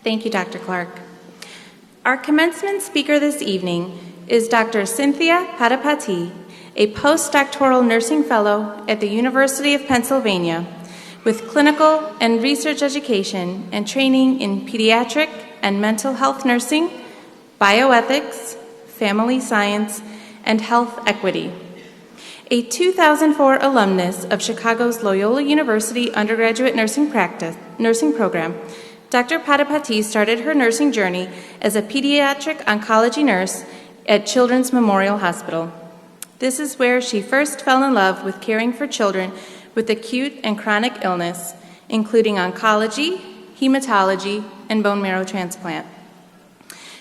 Thank you, Dr. Clark. Our commencement speaker this evening is Dr. Cynthia Padapati, a postdoctoral nursing fellow at the University of Pennsylvania with clinical and research education and training in pediatric and mental health nursing, bioethics, family science, and health equity. A 2004 alumnus of Chicago's Loyola University undergraduate nursing program, Dr. Padapati started her nursing journey as a pediatric oncology nurse at Children's Memorial Hospital. This is where she first fell in love with caring for children with acute and chronic illness, including oncology, hematology, and bone marrow transplant.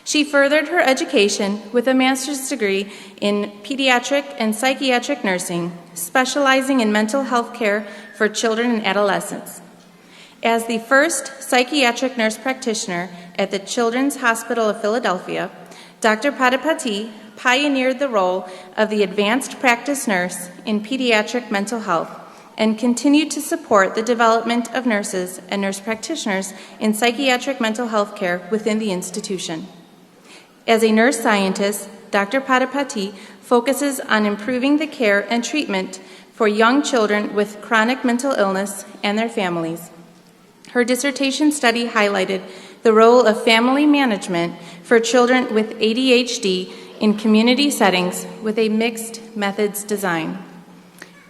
She furthered her education with a master's degree in pediatric and psychiatric nursing, specializing in mental health care for children and adolescents. As the first psychiatric nurse practitioner at the Children's Hospital of Philadelphia, Dr. Padapati pioneered the role of the advanced practice nurse in pediatric mental health and continued to support the development of nurses and nurse practitioners in psychiatric mental health care within the institution. As a nurse scientist, Dr. Padapati focuses on improving the care and treatment for young children with chronic mental illness and their families. Her dissertation study highlighted the role of family management for children with ADHD in community settings with a mixed methods design.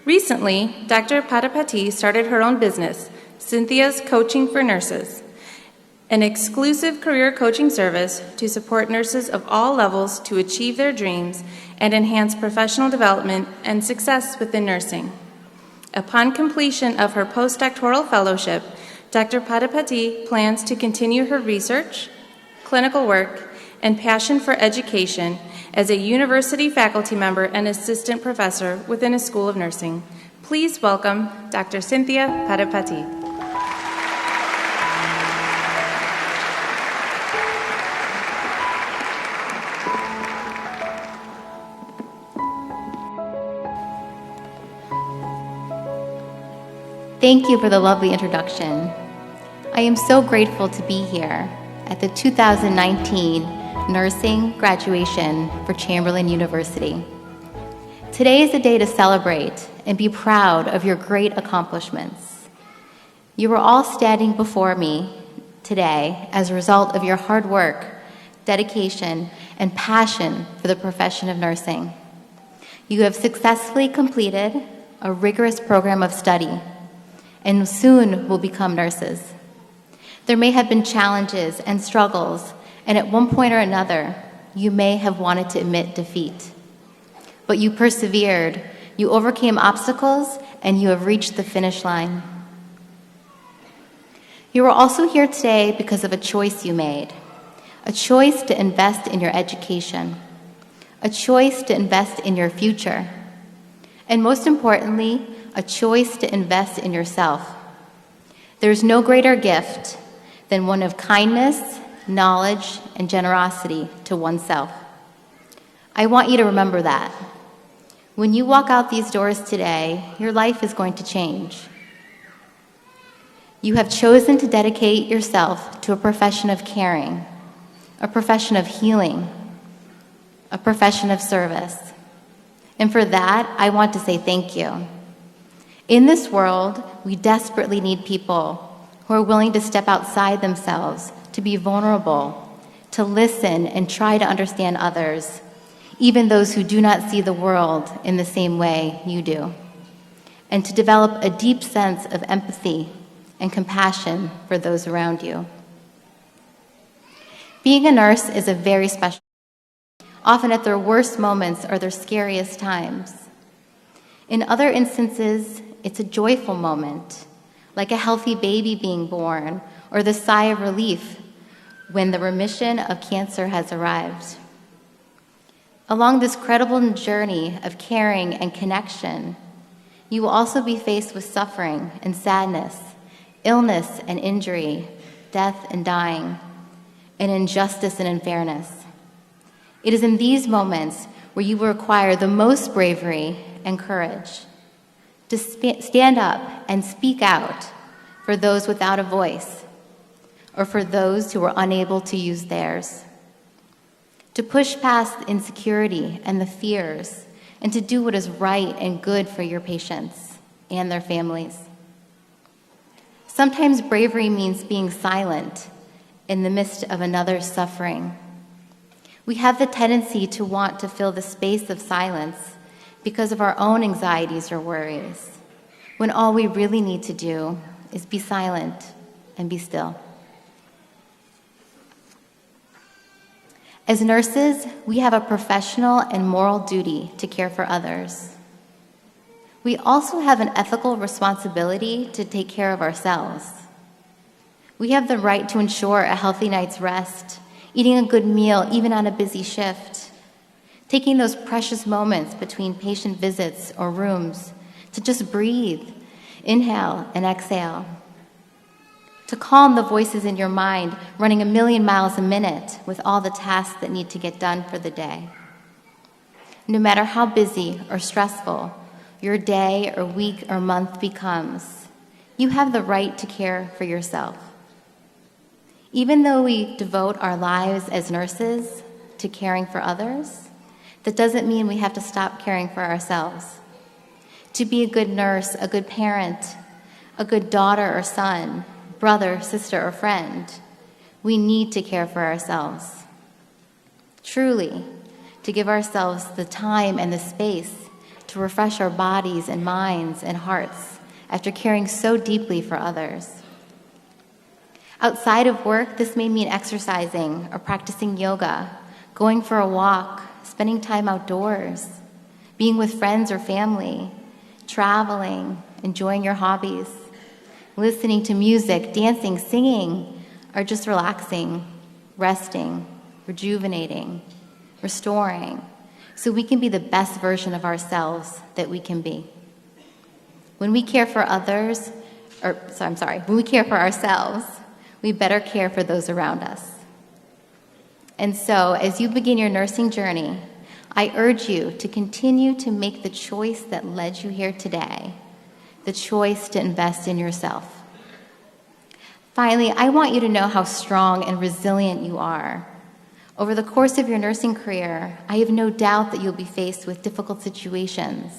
Recently, Dr. Padapati started her own business, Cynthia's Coaching for Nurses, an exclusive career coaching service to support nurses of all levels to achieve their dreams and enhance professional development and success within nursing. Upon completion of her postdoctoral fellowship, Dr. Padapati plans to continue her research, clinical work, and passion for education as a university faculty member and assistant professor within a school of nursing. Please welcome Dr. Cynthia Padapati. Thank you for the lovely introduction. I am so grateful to be here at the 2019 Nursing Graduation for Chamberlain University. Today is a day to celebrate and be proud of your great accomplishments. You are all standing before me today as a result of your hard work, dedication, and passion for the profession of nursing. You have successfully completed a rigorous program of study and soon will become nurses. There may have been challenges and struggles, and at one point or another, you may have wanted to admit defeat. But you persevered, you overcame obstacles, and you have reached the finish line. You are also here today because of a choice you made, a choice to invest in your education, a choice to invest in your future, and most importantly, a choice to invest in yourself. There is no greater gift than one of kindness, knowledge, and generosity to oneself. I want you to remember that. When you walk out these doors today, your life is going to change. You have chosen to dedicate yourself to a profession of caring, a profession of healing, a profession of service. And for that, I want to say thank you. In this world, we desperately need people who are willing to step outside themselves, to be vulnerable, to listen and try to understand others, even those who do not see the world in the same way you do, and to develop a deep sense of empathy and compassion for those around you. Being a nurse is a very special, often at their worst moments or their scariest times. In other instances, it's a joyful moment, like a healthy baby being born, or the sigh of relief when the remission of cancer has arrived. Along this credible journey of caring and connection, you will also be faced with suffering and sadness, illness and injury, death and dying, and injustice and unfairness. It is in these moments where you will require the most bravery and courage to stand up and speak out for those without a voice, or for those who were unable to use theirs. To push past insecurity and the fears, and to do what is right and good for your patients and their families. Sometimes bravery means being silent in the midst of another's suffering. We have the tendency to want to fill the space of silence because of our own anxieties or worries, when all we really need to do is be silent and be still. As nurses, we have a professional and moral duty to care for others. We also have an ethical responsibility to take care of ourselves. We have the right to ensure a healthy night's rest, eating a good meal even on a busy shift, taking those precious moments between patient visits or rooms to just breathe, inhale and exhale, to calm the voices in your mind running 1,000,000 miles a minute with all the tasks that need to get done for the day. No matter how busy or stressful your day or week or month becomes, you have the right to care for yourself. Even though we devote our lives as nurses to caring for others, that doesn't mean we have to stop caring for ourselves. To be a good nurse, a good parent, a good daughter or son, brother, sister, or friend, we need to care for ourselves. Truly, to give ourselves the time and the space to refresh our bodies and minds and hearts after caring so deeply for others. Outside of work, this may mean exercising or practicing yoga, going for a walk, spending time outdoors, being with friends or family, traveling, enjoying your hobbies, listening to music, dancing, singing, or just relaxing, resting, rejuvenating, restoring, so we can be the best version of ourselves that we can be. When we care for others, when we care for ourselves, we better care for those around us. And so, as you begin your nursing journey, I urge you to continue to make the choice that led you here today, the choice to invest in yourself. Finally, I want you to know how strong and resilient you are. Over the course of your nursing career, I have no doubt that you'll be faced with difficult situations,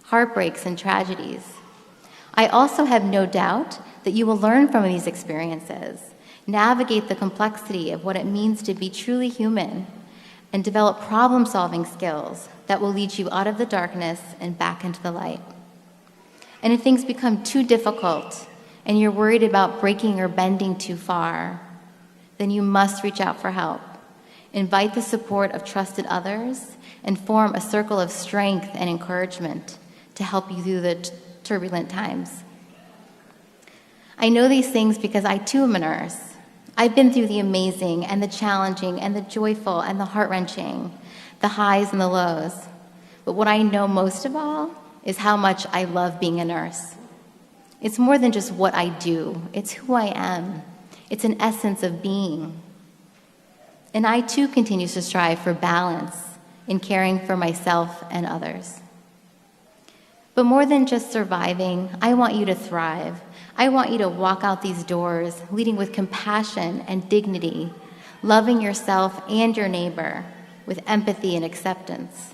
heartbreaks, and tragedies. I also have no doubt that you will learn from these experiences, navigate the complexity of what it means to be truly human, and develop problem-solving skills that will lead you out of the darkness and back into the light. And if things become too difficult and you're worried about breaking or bending too far, then you must reach out for help. Invite the support of trusted others and form a circle of strength and encouragement to help you through the turbulent times. I know these things because I too am a nurse. I've been through the amazing and the challenging and the joyful and the heart-wrenching, the highs and the lows. But what I know most of all is how much I love being a nurse. It's more than just what I do. It's who I am. It's an essence of being. And I too continue to strive for balance in caring for myself and others. But more than just surviving, I want you to thrive. I want you to walk out these doors leading with compassion and dignity, loving yourself and your neighbor with empathy and acceptance,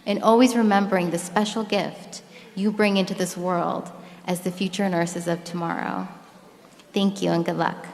and always remembering the special gift you bring into this world as the future nurses of tomorrow. Thank you and good luck.